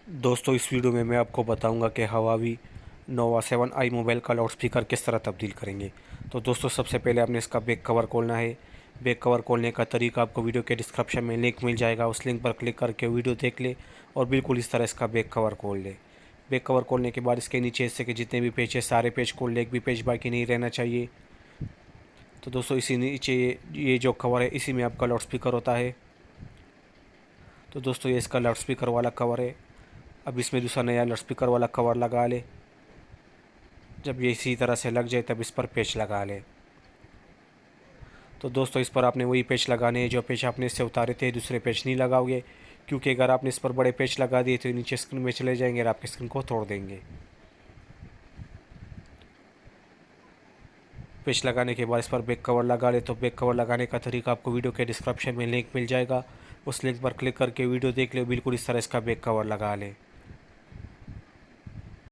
दोस्तों इस वीडियो में मैं आपको बताऊंगा कि Huawei Nova 7i मोबाइल का लाउड स्पीकर किस तरह तब्दील करेंगे। तो दोस्तों सबसे पहले आपने इसका बैक कवर खोलना है। बैक कवर खोलने का तरीका आपको वीडियो के डिस्क्रिप्शन में लिंक मिल जाएगा, उस लिंक पर क्लिक करके वीडियो देख ले और बिल्कुल इस तरह इसका बैक कवर खोल ले। बैक कवर खोलने के बाद इसके नीचे से के जितने भी पेज है सारे पेज खोल ले, एक भी पेज बाकी नहीं रहना चाहिए। तो दोस्तों इसी नीचे ये जो कवर है इसी में आपका लाउड स्पीकर होता है। तो दोस्तों ये इसका लाउड स्पीकर वाला कवर है। अब इसमें दूसरा नया लाउड स्पीकर वाला कवर लगा ले। जब ये इसी तरह से लग जाए तब इस पर पेच लगा ले। तो दोस्तों इस पर आपने वही पेच लगाने हैं जो पेच आपने इससे उतारे थे, दूसरे पेच नहीं लगाओगे, क्योंकि अगर आपने इस पर बड़े पेच लगा दिए तो नीचे स्क्रीन में चले जाएंगे और आपकी स्क्रीन को तोड़ देंगे। पेच लगाने के बाद इस पर बैक कवर लगा ले। तो बैक कवर लगाने का तरीका आपको वीडियो के डिस्क्रिप्शन में लिंक मिल जाएगा, उस लिंक पर क्लिक करके वीडियो देख ले, बिल्कुल इस तरह इसका बैक कवर लगा ले।